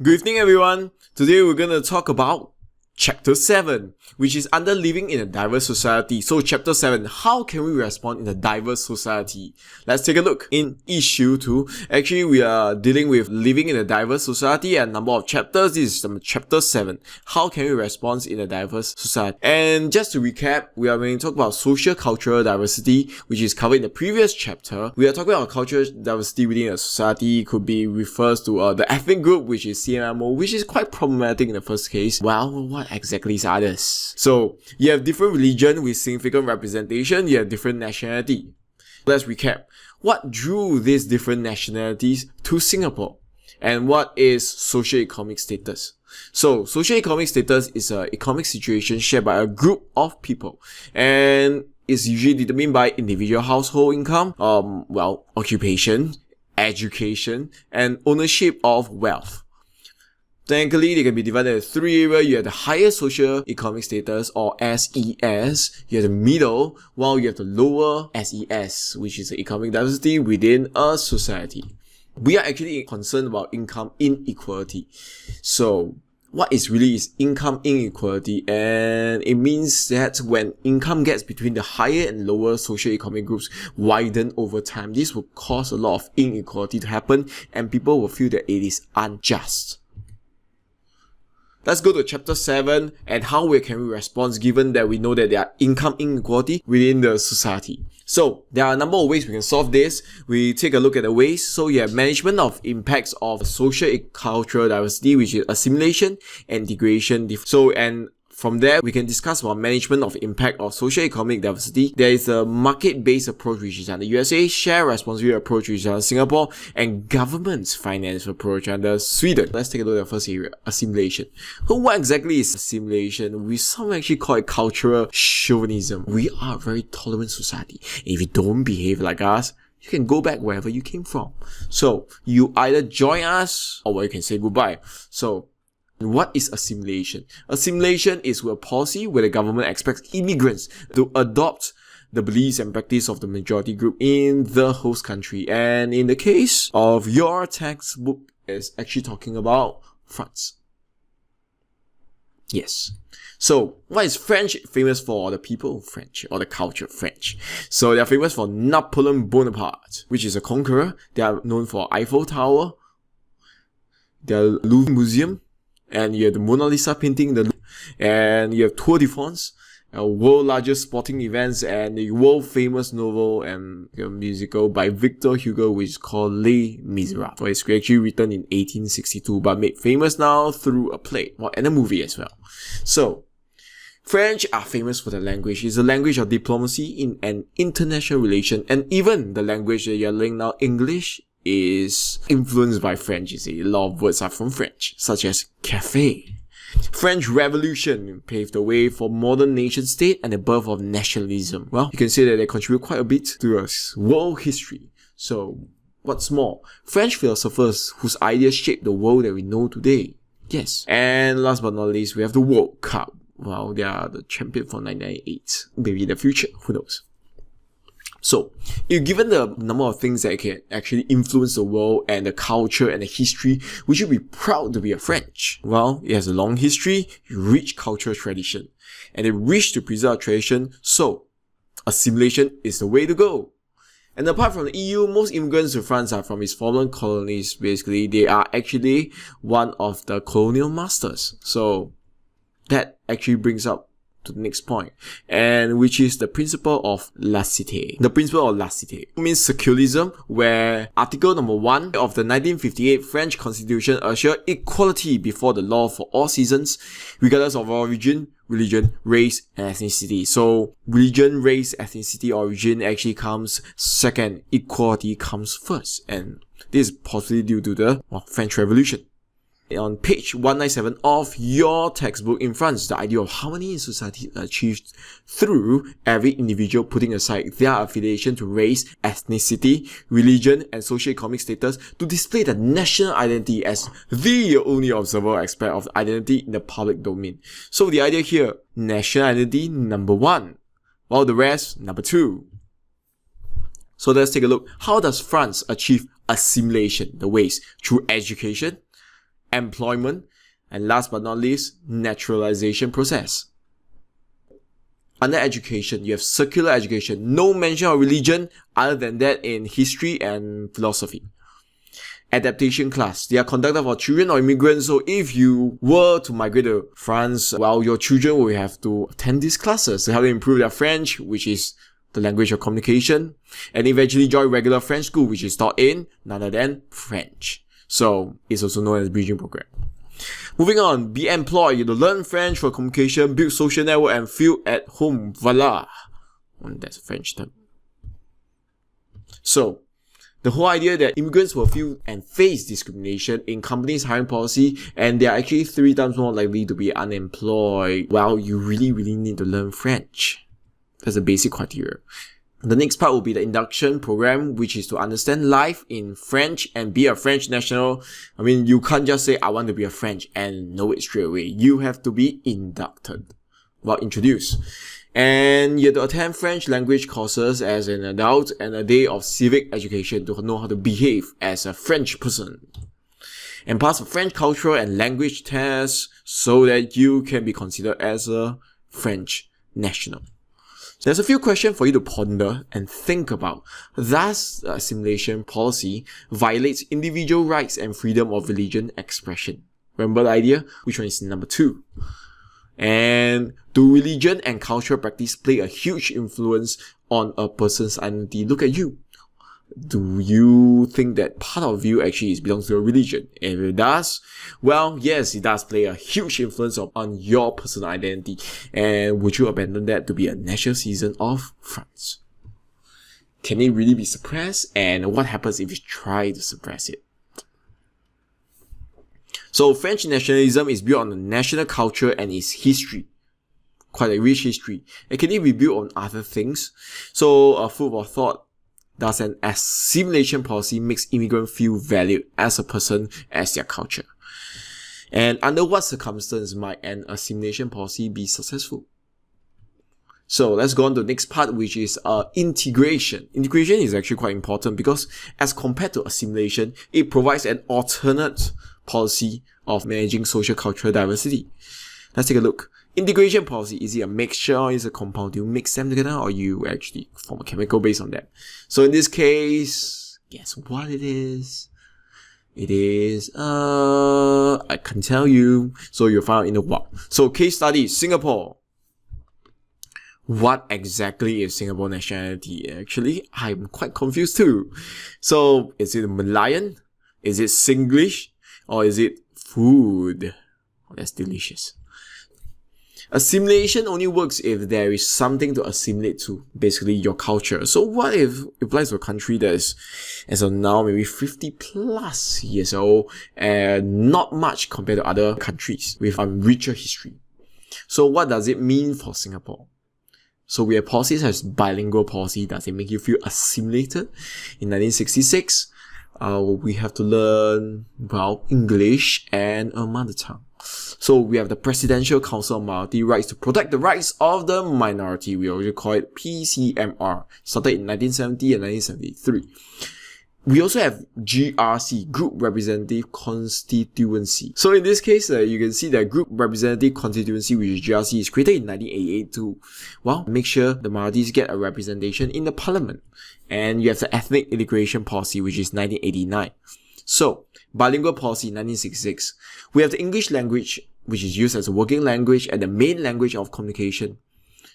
Good evening, everyone. Today we're going to talk about Chapter 7, which is under living in a diverse society. So Chapter 7, how can we respond in a diverse society? Let's take a look. In Issue 2, actually we are dealing with living in a diverse society and number of chapters. This is Chapter 7. How can we respond in a diverse society? And just to recap, we are going to talk about social cultural diversity, which is covered in the previous chapter. We are talking about cultural diversity within a society. It could be refers to the ethnic group, which is CMMO, which is quite problematic in the first case. Well, what exactly is others? So you have different religion with significant representation, you have different nationality. Let's recap. What drew these different nationalities to Singapore? And what is socio-economic status? So socio-economic status is an economic situation shared by a group of people and is usually determined by individual household income, occupation, education, and ownership of wealth. Technically, they can be divided into three areas. You have the higher socio-economic status, or SES. You have the middle, while you have the lower SES, which is the economic diversity within a society. We are actually concerned about income inequality. So, what is income inequality? And it means that when income gaps between the higher and lower socio-economic groups widen over time, this will cause a lot of inequality to happen, and people will feel that it is unjust. Let's go to Chapter 7 and how can we respond given that we know that there are income inequality within the society. So, there are a number of ways we can solve this. We take a look at the ways. So, you have management of impacts of social cultural diversity, which is assimilation, integration. And from there, we can discuss about management of impact of socio-economic diversity. There is a market-based approach, which is under U.S.A, share responsibility approach, which is under Singapore, and government's finance approach under Sweden. Let's take a look at the first area, assimilation. So what exactly is assimilation? Some actually call it cultural chauvinism. We are a very tolerant society. If you don't behave like us, you can go back wherever you came from. So, you either join us, or you can say goodbye. So, what is assimilation? Assimilation is a policy where the government expects immigrants to adopt the beliefs and practice of the majority group in the host country. And in the case of your textbook, is actually talking about France. Yes. So, what is French famous for? The people French, or the culture French. So, they are famous for Napoleon Bonaparte, which is a conqueror. They are known for Eiffel Tower, their Louvre Museum, and you have the Mona Lisa painting, and you have Tour de France, world largest sporting events, and the world famous novel and musical by Victor Hugo, which is called Les Miserables. So it's actually written in 1862, but made famous now through a play, and a movie as well. So, French are famous for their language. It's a language of diplomacy in an international relation, and even the language that you're learning now, English, is influenced by French. You see, a lot of words are from French, such as cafe. French Revolution paved the way for modern nation state and the birth of nationalism. Well, you can say that they contribute quite a bit to world history. So, what's more, French philosophers whose ideas shaped the world that we know today. Yes. And last but not least, we have the World Cup. Well, they are the champion for 1998. Maybe in the future, who knows? So, if given the number of things that can actually influence the world and the culture and the history, would you be proud to be a French? Well, it has a long history, rich cultural tradition, and they wish to preserve tradition, so assimilation is the way to go. And apart from the EU, most immigrants to France are from its former colonies. Basically, they are actually one of the colonial masters. So, that actually brings up to the next point, and which is the principle of laicite. The principle of laicite means secularism, where Article number 1 of the 1958 French Constitution assures equality before the law for all citizens, regardless of origin, religion, race, and ethnicity. So, religion, race, ethnicity, origin actually comes second. Equality comes first, and this is possibly due to the French Revolution. On page 197 of your textbook in France, the idea of harmony in society is achieved through every individual putting aside their affiliation to race, ethnicity, religion, and socio-economic status to display the national identity as the only observable aspect of identity in the public domain. So the idea here, national identity number 1, while the rest number 2. So let's take a look. How does France achieve assimilation? The ways through education, employment, and last but not least, naturalization process. Under education, you have secular education, no mention of religion other than that in history and philosophy. Adaptation class, they are conducted for children or immigrants, so if you were to migrate to France, well, your children will have to attend these classes to help them improve their French, which is the language of communication, and eventually join regular French school, which is taught in none other than French. So, it's also known as bridging program. Moving on, be employed to learn French for communication, build social network, and feel at home. Voila! That's a French term. So, the whole idea that immigrants will feel and face discrimination in companies' hiring policy, and they are actually 3 times more likely to be unemployed. Well, you really need to learn French. That's the basic criteria. The next part will be the induction program, which is to understand life in French and be a French national. I mean, you can't just say, I want to be a French and know it straight away. You have to be inducted. Well, introduced. And you have to attend French language courses as an adult and a day of civic education to know how to behave as a French person. And pass a French cultural and language test so that you can be considered as a French national. So there's a few questions for you to ponder and think about. Thus, the assimilation policy violates individual rights and freedom of religion expression. Remember the idea? Which one is number 2? And do religion and cultural practice play a huge influence on a person's identity? Look at you. Do you think that part of you actually belongs to a religion? If it does, well, yes, it does play a huge influence on your personal identity. And would you abandon that to be a national citizen of France? Can it really be suppressed? And what happens if you try to suppress it? So French nationalism is built on the national culture and its history. Quite a rich history. And can it be built on other things? So, food for thought. Does an assimilation policy makes immigrants feel valued as a person, as their culture? And under what circumstance might an assimilation policy be successful? So let's go on to the next part, which is integration. Integration is actually quite important because as compared to assimilation, it provides an alternate policy of managing social cultural diversity. Let's take a look. Integration policy, is it a mixture or is it a compound? Do you mix them together or you actually form a chemical based on that? So in this case, guess what it is? It is, I can tell you. So you'll find out in a while. So case study, Singapore. What exactly is Singapore nationality? Actually, I'm quite confused too. So is it Malayan? Is it Singlish? Or is it food? Oh, that's delicious. Assimilation only works if there is something to assimilate to, basically your culture. So what if it applies to a country that is, as of now, maybe 50 plus years old and not much compared to other countries with a richer history? So what does it mean for Singapore? So we have policies as bilingual policy. Does it make you feel assimilated? In 1966, we have to learn, well, English and a mother tongue. So we have the Presidential Council on Minority Rights to protect the rights of the minority. We also call it PCMR, started in 1970 and 1973. We also have GRC, Group Representative Constituency. So in this case, you can see that Group Representative Constituency, which is GRC, is created in 1988 to, well, make sure the minorities get a representation in the parliament. And you have the Ethnic Integration Policy, which is 1989. So, bilingual policy, 1966. We have the English language, which is used as a working language and the main language of communication.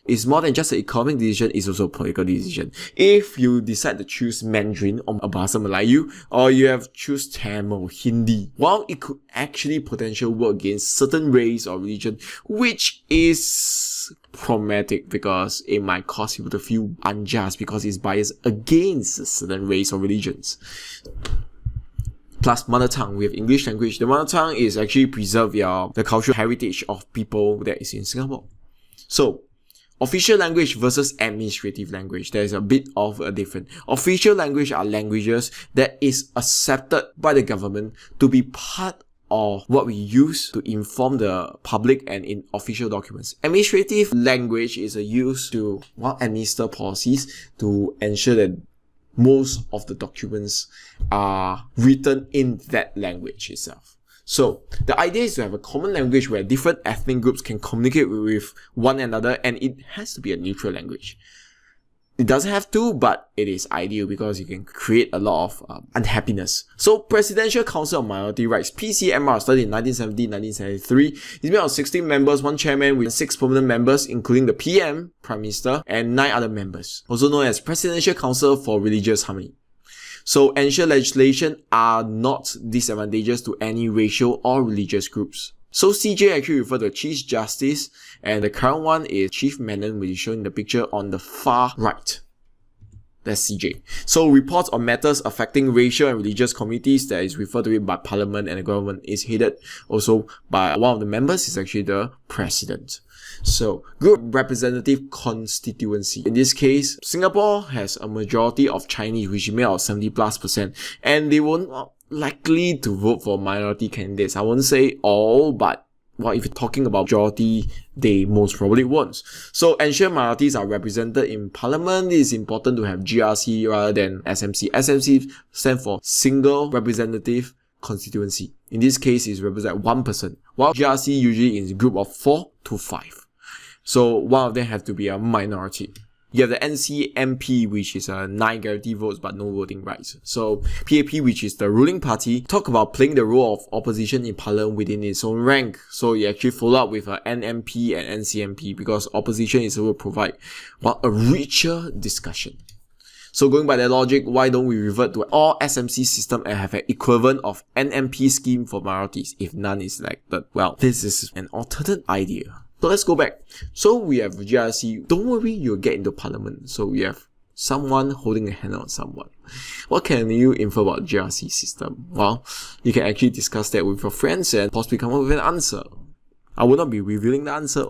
It's more than just an economic decision, it's also a political decision. If you decide to choose Mandarin or Bahasa Melayu, or you have choose Tamil, Hindi, well, it could actually potentially work against certain race or religion, which is problematic because it might cause people to feel unjust because it's biased against certain race or religions. Plus mother tongue, we have English language. The mother tongue is actually preserve the cultural heritage of people that is in Singapore. So, official language versus administrative language. There is a bit of a difference. Official language are languages that is accepted by the government to be part of what we use to inform the public and in official documents. Administrative language is used to, well, administer policies to ensure that most of the documents are written in that language itself. So the idea is to have a common language where different ethnic groups can communicate with one another, and it has to be a neutral language. It doesn't have to, but it is ideal because you can create a lot of unhappiness. So Presidential Council on Minority Rights, PCMR, started in 1970-1973. It's made of 16 members, 1 chairman with 6 permanent members, including the PM, Prime Minister, and 9 other members, also known as Presidential Council for Religious Harmony. So ensure legislation are not disadvantageous to any racial or religious groups. So CJ actually refer to Chief Justice, and the current one is Chief Menon, which is shown in the picture on the far right. That's CJ. So reports on matters affecting racial and religious communities, that is referred to it by Parliament and the government, is headed also by one of the members, is actually the President. So, Group Representative Constituency. In this case, Singapore has a majority of Chinese, which is made of 70+%, and they won't likely to vote for minority candidates. I won't say all, but well, if you're talking about majority, they most probably won't. So ensure minorities are represented in Parliament. It is important to have GRC rather than SMC. SMC stands for Single Representative Constituency. In this case, it represents 1 person, while GRC usually is a group of 4 to 5. So one of them have to be a minority. You have the NCMP, which is 9 guaranteed votes but no voting rights. So PAP, which is the ruling party, talk about playing the role of opposition in parliament within its own rank. So you actually follow up with NMP and NCMP because opposition is able to provide a richer discussion. So going by that logic, why don't we revert to all SMC system and have an equivalent of NMP scheme for minorities if none is elected? Well, this is an alternate idea. So let's go back. So we have GRC. Don't worry, you'll get into parliament. So we have someone holding a hand on someone. What can you infer about GRC system? Well, you can actually discuss that with your friends and possibly come up with an answer. I will not be revealing the answer.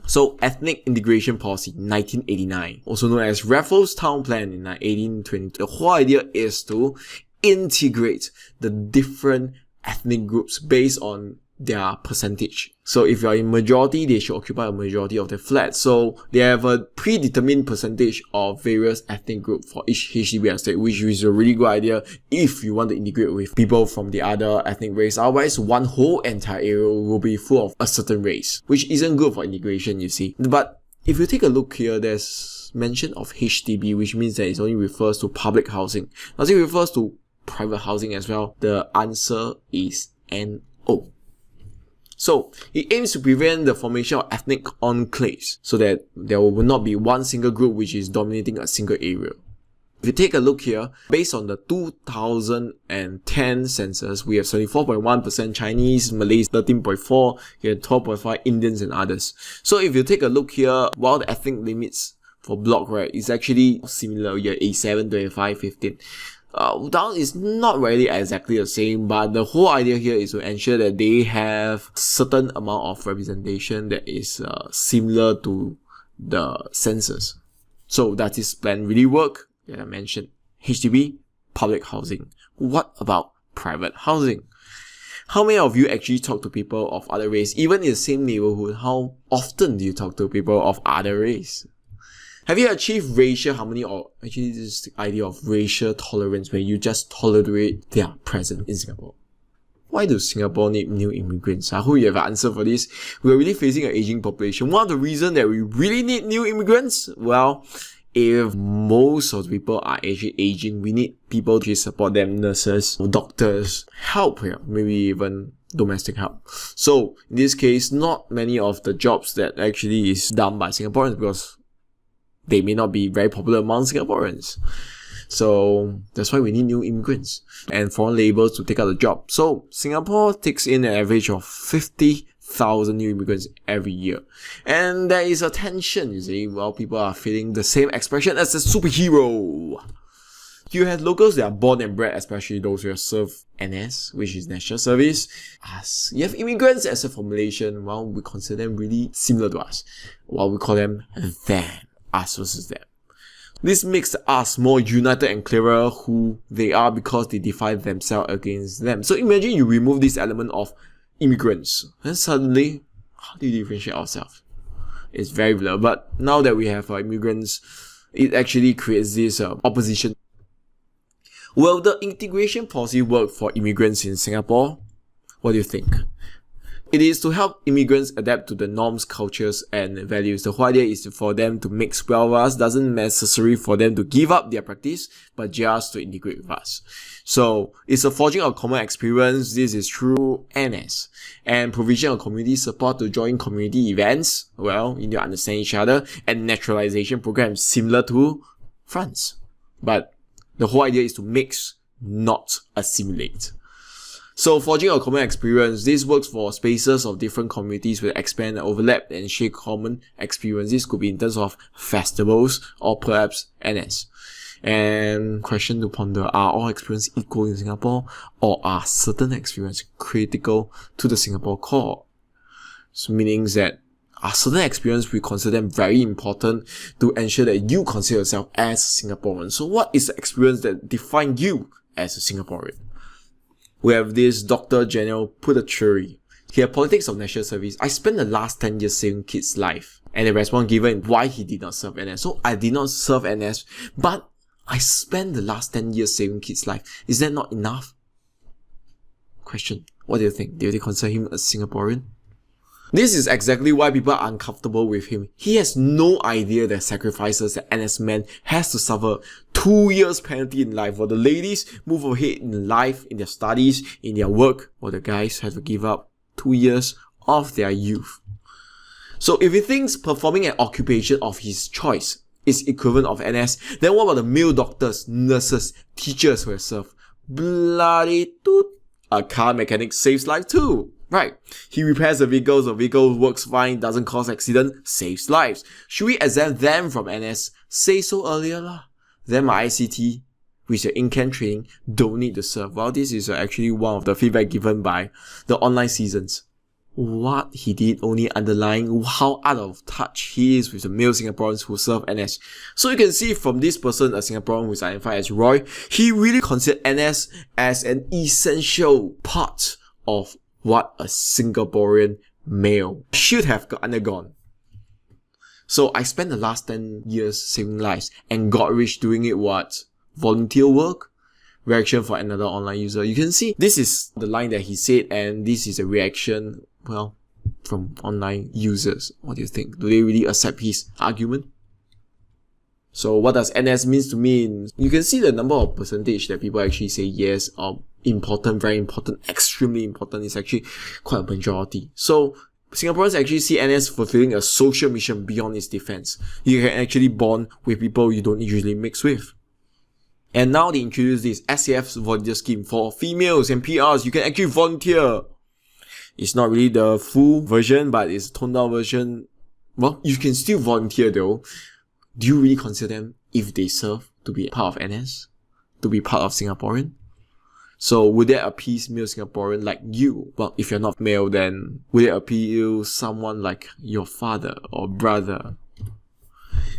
So Ethnic Integration Policy 1989, also known as Raffles Town Plan in 1820. The whole idea is to integrate the different ethnic groups based on their percentage. So if you are in majority, they should occupy a majority of the flat. So they have a predetermined percentage of various ethnic groups for each HDB estate, which is a really good idea if you want to integrate with people from the other ethnic race. Otherwise, one whole entire area will be full of a certain race, which isn't good for integration, you see. But if you take a look here, there's mention of HDB, which means that it only refers to public housing. Does it refers to private housing as well? The answer is NO. So, it aims to prevent the formation of ethnic enclaves so that there will not be one single group which is dominating a single area. If you take a look here, based on the 2010 census, we have 74.1% Chinese, Malays 13.4%, you have 12.5% Indians and others. So if you take a look here, while the ethnic limits for block, right, is actually similar, you have 87, 25, 15. Down is not really exactly the same, but the whole idea here is to ensure that they have certain amount of representation that is similar to the census. So does this plan really work? Yeah, I mentioned HDB, public housing. What about private housing? How many of you actually talk to people of other race, even in the same neighborhood? How often do you talk to people of other race? Have you achieved racial harmony, or actually this is the idea of racial tolerance where you just tolerate their presence in Singapore? Why does Singapore need new immigrants? I hope you have an answer for this. We are really facing an aging population. One of the reasons that we really need new immigrants, well, if most of the people are actually aging, we need people to support them, nurses, doctors, help here, maybe even domestic help. So in this case, not many of the jobs that actually is done by Singaporeans because they may not be very popular among Singaporeans. So that's why we need new immigrants and foreign labourers to take out the job. So Singapore takes in an average of 50,000 new immigrants every year. And there is a tension, you see, while people are feeling the same expression as a superhero. You have locals that are born and bred, especially those who have served NS, which is National Service. Us. You have immigrants as a formulation, while we consider them really similar to us, while we call them them. Us versus them. This makes us more united and clearer who they are because they define themselves against them. So imagine you remove this element of immigrants, and suddenly, how do you differentiate ourselves? It's very blurred. But now that we have immigrants, it actually creates this opposition. Will the integration policy work for immigrants in Singapore? What do you think? It is to help immigrants adapt to the norms, cultures, and values. The whole idea is for them to mix well with us. Doesn't necessary for them to give up their practice, but just to integrate with us. So, it's a forging of common experience. This is through NS. And provision of community support to join community events. Well, you need to understand each other. And naturalization programs similar to France. But the whole idea is to mix, not assimilate. So, forging a common experience, this works for spaces of different communities will expand and overlap and share common experiences. This could be in terms of festivals or perhaps NS. And question to ponder, are all experiences equal in Singapore, or are certain experiences critical to the Singapore core? So, meaning that are certain experiences we consider them very important to ensure that you consider yourself as a Singaporean. So, what is the experience that defines you as a Singaporean? We have this Dr. General put a theory. Here, politics of national service. I spent the last 10 years saving kids' life. And the response given why he did not serve NS. So, I did not serve NS, but I spent the last 10 years saving kids' life. Is that not enough? Question. What do you think? Do you consider him a Singaporean? This is exactly why people are uncomfortable with him. He has no idea the sacrifices that NS man has to suffer. 2 years penalty in life. While the ladies move ahead in life, in their studies, in their work, while the guys have to give up 2 years of their youth. So if he thinks performing an occupation of his choice is equivalent of NS, then what about the male doctors, nurses, teachers who have served? Bloody toot. A car mechanic saves life too. Right. He repairs the vehicle works fine, doesn't cause accident, saves lives. Should we exempt them from NS? Say so earlier lah. Then my ICT, which is in-camp training, don't need to serve. Well, this is actually one of the feedback given by the online seasons. What he did only underlying how out of touch he is with the male Singaporeans who serve NS. So you can see from this person, a Singaporean who is identified as Roy, he really considered NS as an essential part of what a Singaporean male should have undergone. So I spent the last 10 years saving lives and got rich doing it what? Volunteer work? Reaction for another online user. You can see this is the line that he said, and this is a reaction, well, from online users. What do you think? Do they really accept his argument? So what does NS means to me? You can see the number of percentage that people actually say yes or important, very important, extremely important is actually quite a majority. So Singaporeans actually see NS fulfilling a social mission beyond its defense. You can actually bond with people you don't usually mix with. And now they introduce this SAF's volunteer scheme for females and PRs. You can actually volunteer. It's not really the full version, but it's a toned down version. Well, you can still volunteer though. Do you really consider them, if they serve, to be part of NS? To be part of Singaporean? So would that appease male Singaporean like you? Well, if you're not male, then would it appeal someone like your father or brother?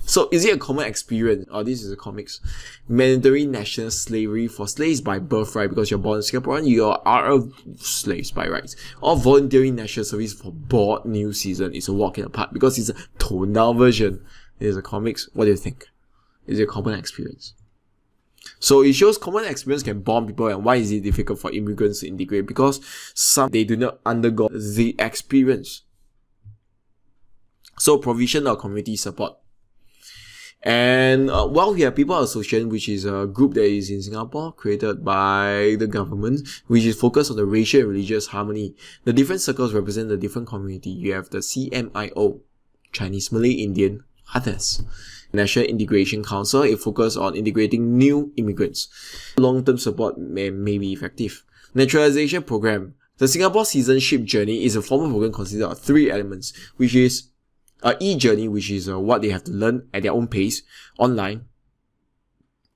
So is it a common experience? Or this is a comics. Mandatory national slavery for slaves by birthright, because you're born in Singaporean, you are slaves by rights. Or voluntary national service for board new season is a walk in the park because it's a toned down version. It is a comics. What do you think? Is it a common experience? So it shows common experience can bond people, and why is it difficult for immigrants to integrate? Because they do not undergo the experience. So provision of community support. And we have People Association, which is a group that is in Singapore, created by the government, which is focused on the racial and religious harmony. The different circles represent the different community. You have the CMIO, Chinese, Malay, Indian, others. National Integration Council, it focuses on integrating new immigrants. Long-term support may be effective. Naturalization Program. The Singapore Citizenship Journey is a formal program consisting of 3 elements, which is e-journey, which is what they have to learn at their own pace, online.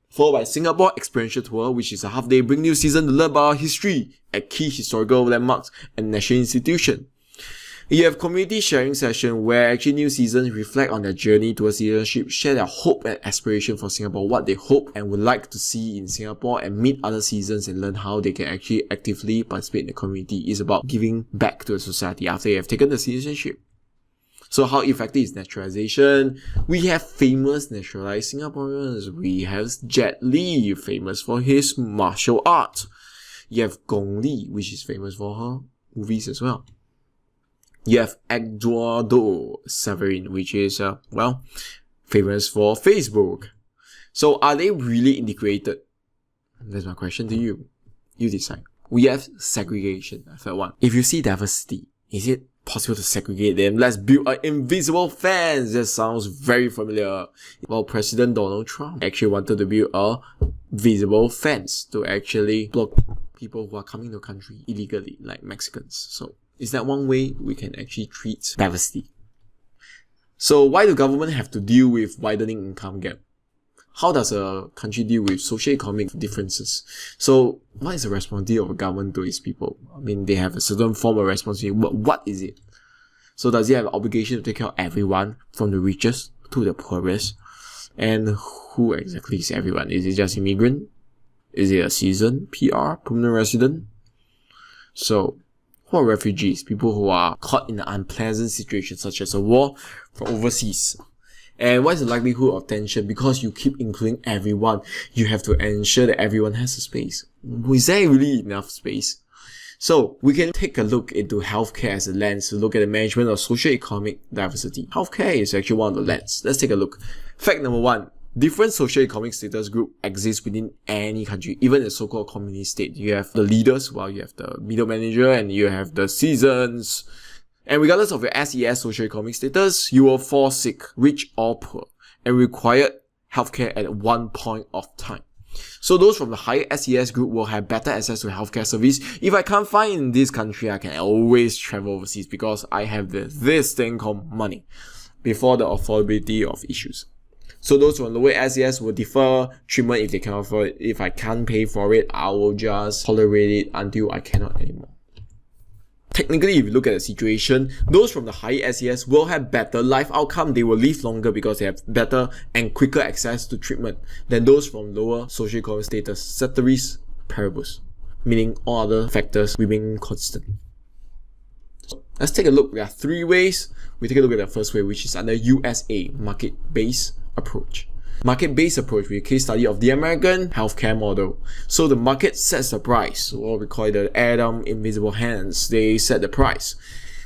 Followed by Singapore Experiential Tour, which is a half-day bring new season to learn about history at key historical landmarks and national institutions. You have community sharing session where actually new seasons reflect on their journey towards citizenship, share their hope and aspiration for Singapore, what they hope and would like to see in Singapore, and meet other citizens and learn how they can actually actively participate in the community. It's about giving back to the society after you have taken the citizenship. So how effective is naturalization? We have famous naturalized Singaporeans. We have Jet Li, famous for his martial art. You have Gong Li, which is famous for her movies as well. You have Eduardo Severin, which is, famous for Facebook. So are they really integrated? That's my question to you. You decide. We have segregation, the third one. If you see diversity, is it possible to segregate them? Let's build an invisible fence. That sounds very familiar. Well, President Donald Trump actually wanted to build a visible fence to actually block people who are coming to the country illegally, like Mexicans. So is that one way we can actually treat diversity? So why do government have to deal with widening income gap? How does a country deal with socio-economic differences? So what is the responsibility of a government to its people? I mean, they have a certain form of responsibility. What is it? So does it have an obligation to take care of everyone, from the richest to the poorest? And who exactly is everyone? Is it just immigrant? Is it a citizen, PR, permanent resident? So who are refugees? People who are caught in an unpleasant situation such as a war from overseas. And what is the likelihood of tension? Because you keep including everyone, you have to ensure that everyone has a space. Is there really enough space? So we can take a look into healthcare as a lens to look at the management of socio-economic diversity. Healthcare is actually one of the lens. Let's take a look. Fact number one. Different socio-economic status group exist within any country, even a so-called communist state. You have the leaders, while you have the middle manager, and you have the citizens. And regardless of your SES socio-economic status, you will fall sick, rich or poor, and require healthcare at one point of time. So those from the higher SES group will have better access to healthcare service. If I can't find in this country, I can always travel overseas because I have this thing called money before the affordability of issues. So those from lower SES will defer treatment if they cannot afford it. If I can't pay for it, I will just tolerate it until I cannot anymore. Technically, if you look at the situation, those from the higher SES will have better life outcome. They will live longer because they have better and quicker access to treatment than those from lower socioeconomic status, ceteris paribus, meaning all other factors remain constant. So let's take a look. There are three ways. We take a look at the first way, which is under U.S.A, market-based approach. Market-based approach with a case study of the American healthcare model. So the market sets the price, or we call it the Adam invisible hands. They set the price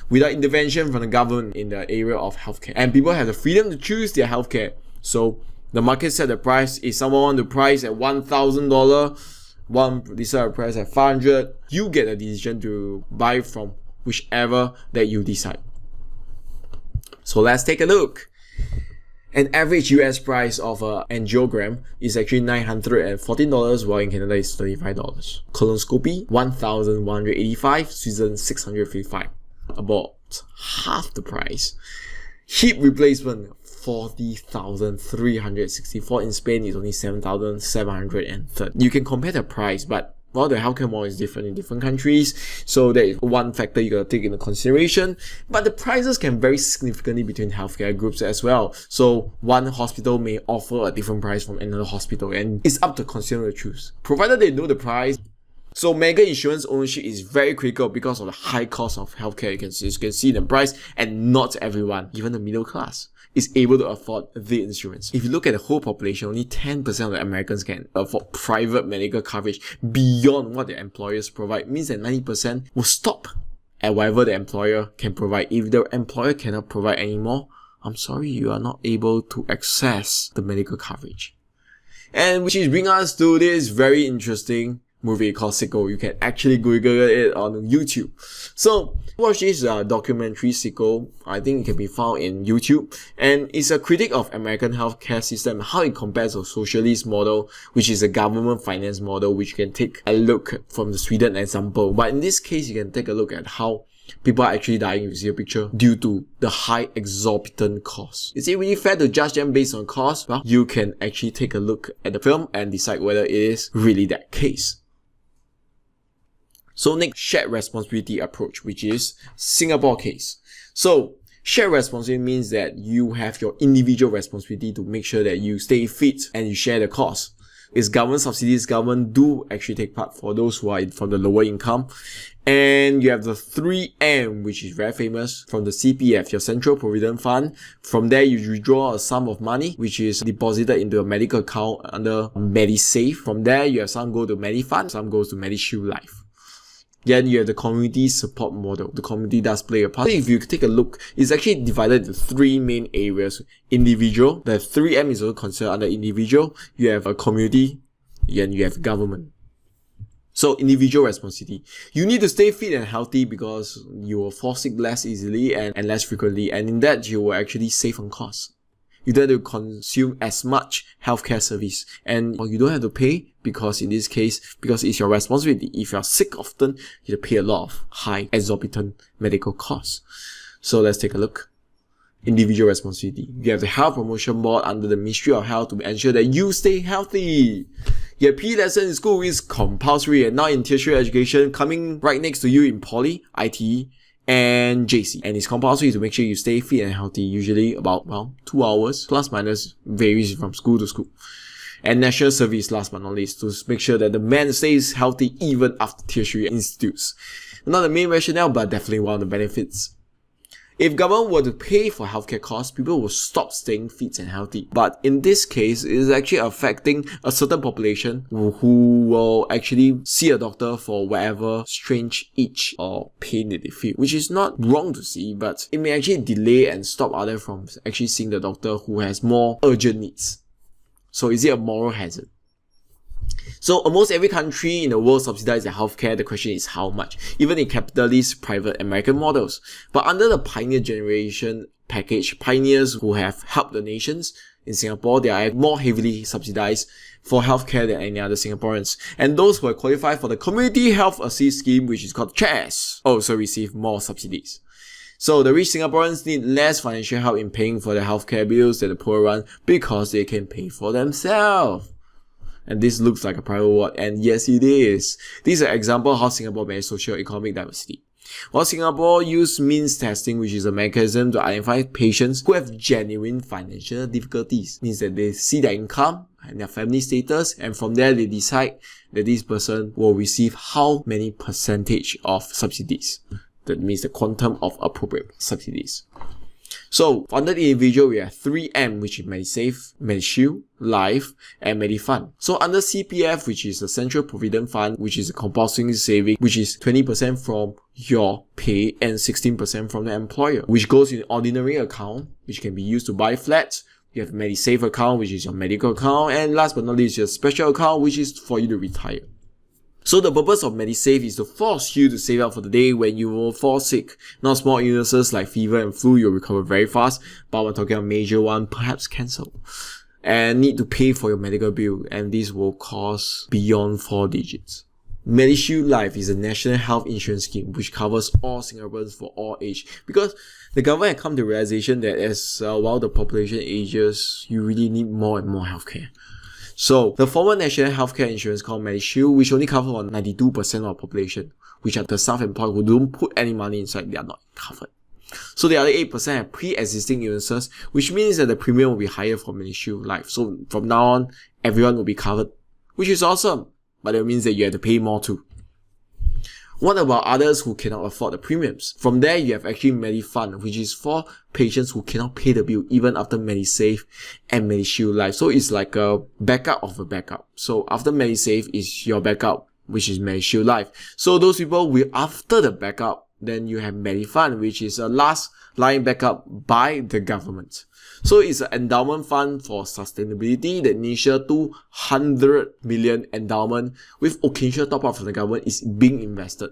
without intervention from the government in the area of healthcare. And people have the freedom to choose their healthcare. So the market set the price. If someone wants to price at $1,000, one decide a price at $500, you get a decision to buy from whichever that you decide. So let's take a look. An average US price of an angiogram is actually $914, while in Canada it's $35. Colonoscopy, $1,185, Switzerland $655. About half the price. Hip replacement, $40,364. In Spain, it's only $7,730. You can compare the price, but well, the healthcare model is different in different countries, so that is one factor you gotta take into consideration. But the prices can vary significantly between healthcare groups as well. So one hospital may offer a different price from another hospital, and it's up to consumer to choose, provided they know the price. So mega insurance ownership is very critical because of the high cost of healthcare. You can see the price, and not everyone, even the middle class, is able to afford the insurance. If you look at the whole population, only 10% of the Americans can afford private medical coverage beyond what their employers provide. It means that 90% will stop at whatever the employer can provide. If the employer cannot provide anymore, I'm sorry, you are not able to access the medical coverage. And which is bring us to this very interesting movie called Sicko. You can actually Google it on YouTube. So watch this documentary Sicko. I think it can be found in YouTube, and it's a critique of American healthcare system, how it compares to socialist model, which is a government finance model, which you can take a look from the Sweden example. But in this case, you can take a look at how people are actually dying, if you see a picture, due to the high exorbitant cost. Is it really fair to judge them based on cost? Well, you can actually take a look at the film and decide whether it is really that case. So next, shared responsibility approach, which is Singapore case. So shared responsibility means that you have your individual responsibility to make sure that you stay fit and you share the cost. It's government subsidies. Government do actually take part for those who are from the lower income. And you have the 3M, which is very famous, from the CPF, your Central Provident Fund. From there, you withdraw a sum of money, which is deposited into a medical account under MediSave. From there, you have some go to MediFund, some goes to MediShield Life. Then you have the community support model. The community does play a part. If you take a look, it's actually divided into three main areas. Individual, the 3M is also considered under individual. You have a community, and you have government. So individual responsibility. You need to stay fit and healthy because you will fall sick less easily and less frequently. And in that, you will actually save on costs. You don't have to consume as much healthcare service, and you don't have to pay because in this case, because it's your responsibility. If you're sick often, you have to pay a lot of high exorbitant medical costs. So let's take a look. Individual responsibility. You have the Health Promotion Board under the Ministry of Health to ensure that you stay healthy. Your PE lesson in school is compulsory and now in tertiary education, coming right next to you in poly, ITE, and JC. And it's compulsory to make sure you stay fit and healthy, usually about, 2 hours, plus minus, varies from school to school. And national service, last but not least, to make sure that the man stays healthy even after tertiary institutes. Not the main rationale, but definitely one of the benefits. If government were to pay for healthcare costs, people will stop staying fit and healthy. But in this case, it is actually affecting a certain population who will actually see a doctor for whatever strange itch or pain that they feel, which is not wrong to see, but it may actually delay and stop others from actually seeing the doctor who has more urgent needs. So is it a moral hazard? So almost every country in the world subsidizes their healthcare. The question is how much, even in capitalist private American models. But under the Pioneer Generation package, pioneers who have helped the nations, in Singapore, they are more heavily subsidized for healthcare than any other Singaporeans. And those who are qualified for the Community Health Assist Scheme, which is called CHAS, also receive more subsidies. So the rich Singaporeans need less financial help in paying for their healthcare bills than the poor one because they can pay for themselves. And this looks like a private ward, and yes it is. This is an example of how Singapore manages socio-economic diversity. While Singapore uses means testing, which is a mechanism to identify patients who have genuine financial difficulties. Means that they see their income and their family status, and from there they decide that this person will receive how many percentage of subsidies. That means the quantum of appropriate subsidies. So, under the individual, we have 3M, which is MediSave, MediShield, Life, and MediFund. So, under CPF, which is the Central Provident Fund, which is a compulsory saving, which is 20% from your pay and 16% from the employer, which goes in ordinary account, which can be used to buy flats. You have MediSave account, which is your medical account, and last but not least, your special account, which is for you to retire. So the purpose of MediSave is to force you to save up for the day when you will fall sick. Not small illnesses like fever and flu, you'll recover very fast, but we're talking about major one, perhaps cancer, and need to pay for your medical bill, and this will cost beyond 4 digits. MediShield Life is a national health insurance scheme which covers all Singaporeans for all age, because the government has come to the realization that as while the population ages, you really need more and more healthcare. So, the former national healthcare insurance called MediShield, which only covers on 92% of the population, which are the self-employed who don't put any money inside, they are not covered. So, the other 8% have pre-existing illnesses, which means that the premium will be higher for MediShield Life. So, from now on, everyone will be covered, which is awesome, but it means that you have to pay more too. What about others who cannot afford the premiums? From there, you have actually MediFund, which is for patients who cannot pay the bill even after MediSave and MediShield Life. So it's like a backup of a backup. So after MediSave is your backup, which is MediShield Life. So those people will, after the backup, then you have MediFund, which is a last line backup by the government. So it's an endowment fund for sustainability. The initial 200 million endowment with occasional top-up from the government is being invested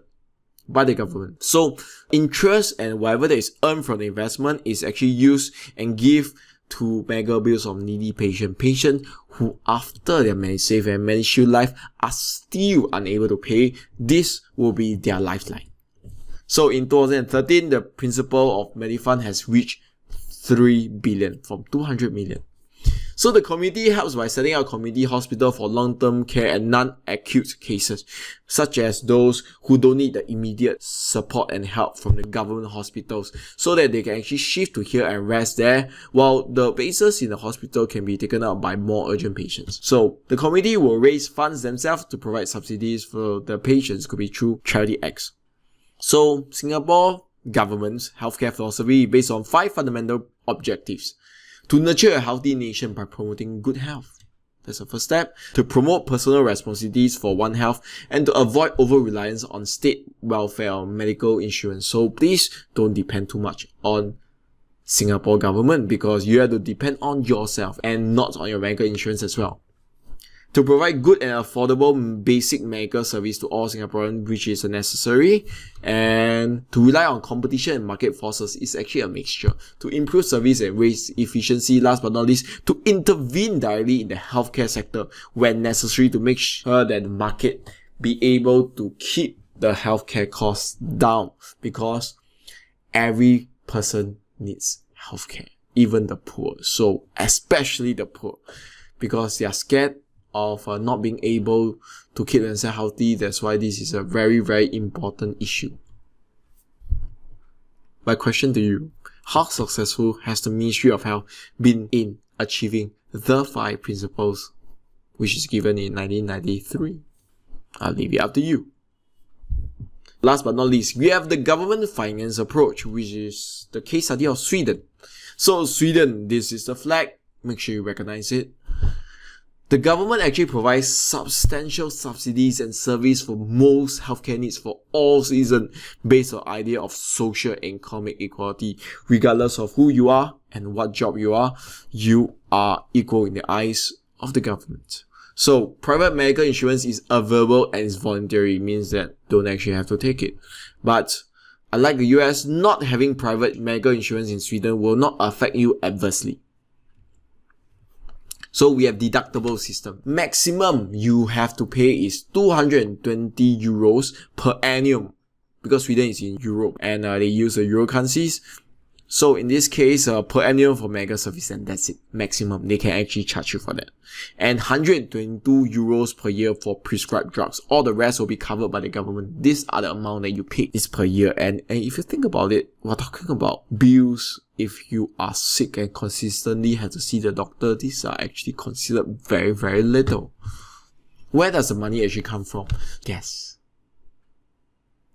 by the government. So interest and whatever that is earned from the investment is actually used and give to medical bills of needy patients who after their MediSave and MediShield Life are still unable to pay. This will be their lifeline. So in 2013, the principal of MediFund has reached 3 billion from 200 million. So the community helps by setting up a community hospital for long-term care and non-acute cases, such as those who don't need the immediate support and help from the government hospitals, so that they can actually shift to here and rest there, while the bases in the hospital can be taken up by more urgent patients. So the community will raise funds themselves to provide subsidies for the patients, could be through charity acts. So Singapore government's healthcare philosophy is based on 5 fundamental objectives: to nurture a healthy nation by promoting good health. That's the first step. To promote personal responsibilities for One Health and to avoid over-reliance on state welfare or medical insurance. So please don't depend too much on Singapore government, because you have to depend on yourself and not on your medical insurance as well. To provide good and affordable basic medical service to all Singaporeans, which is necessary, and to rely on competition and market forces is actually a mixture. To improve service and raise efficiency, last but not least, to intervene directly in the healthcare sector when necessary to make sure that the market be able to keep the healthcare costs down, because every person needs healthcare, even the poor. So especially the poor, because they are scared of not being able to keep themselves healthy. That's why this is a very, very important issue. My question to you, how successful has the Ministry of Health been in achieving the 5 principles which is given in 1993? I'll leave it up to you. Last but not least, we have the government finance approach, which is the case study of Sweden. So Sweden, this is the flag. Make sure you recognize it. The government actually provides substantial subsidies and service for most healthcare needs for all citizens based on the idea of social and economic equality. Regardless of who you are and what job you are equal in the eyes of the government. So private medical insurance is available and is voluntary. It means that don't actually have to take it. But unlike the US, not having private medical insurance in Sweden will not affect you adversely. So we have deductible system. Maximum you have to pay is 220 euros per annum, because Sweden is in Europe and they use the Euro currencies. So in this case, per annum for medical service, and that's it. Maximum. They can actually charge you for that. And 122 euros per year for prescribed drugs. All the rest will be covered by the government. These are the amount that you pay is per year. And if you think about it, we're talking about bills. If you are sick and consistently have to see the doctor, these are actually considered very, very little. Where does the money actually come from? Yes.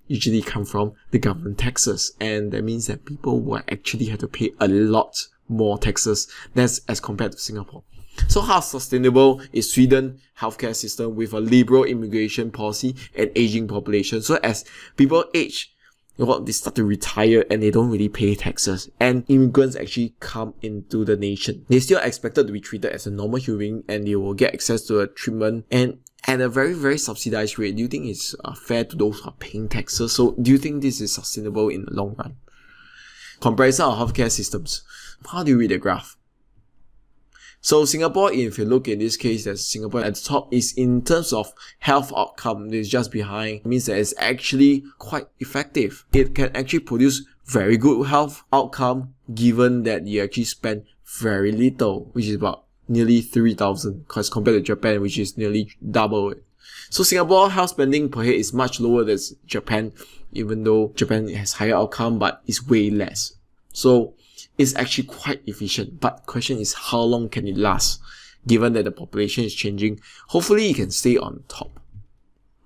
Usually come from the government taxes, and that means that people will actually have to pay a lot more taxes as compared to Singapore. So how sustainable is Sweden healthcare system with a liberal immigration policy and aging population? So as people age, they start to retire and they don't really pay taxes, and immigrants actually come into the nation. They're still expected to be treated as a normal human being, and they will get access to a treatment and at a very, very subsidized rate. Do you think it's fair to those who are paying taxes? So do you think this is sustainable in the long run? Comparison of healthcare systems. How do you read the graph? So Singapore, if you look in this case, there's Singapore at the top, is in terms of health outcome, it's just behind. It means that it's actually quite effective. It can actually produce very good health outcome given that you actually spend very little, which is about nearly 3,000 because compared to Japan, which is nearly double it. So Singapore health spending per head is much lower than Japan, even though Japan has higher outcome, but it's way less. So it's actually quite efficient. But the question is, how long can it last? Given that the population is changing, hopefully it can stay on top.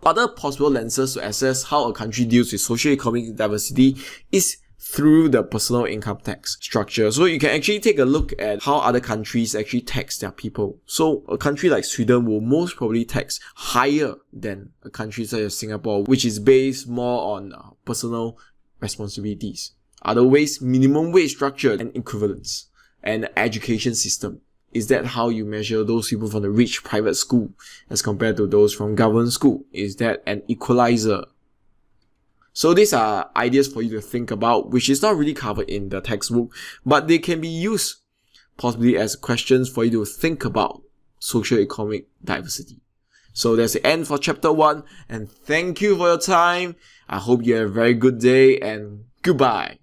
Other possible lenses to assess how a country deals with socio-economic diversity is through the personal income tax structure. So you can actually take a look at how other countries actually tax their people. So a country like Sweden will most probably tax higher than a country such as Singapore, which is based more on personal responsibilities. Other ways, minimum wage structure and equivalence, and education system. Is that how you measure those people from the rich private school as compared to those from government school? Is that an equalizer? So these are ideas for you to think about, which is not really covered in the textbook, but they can be used possibly as questions for you to think about socio-economic diversity. So that's the end for chapter 1, and thank you for your time. I hope you have a very good day, and goodbye.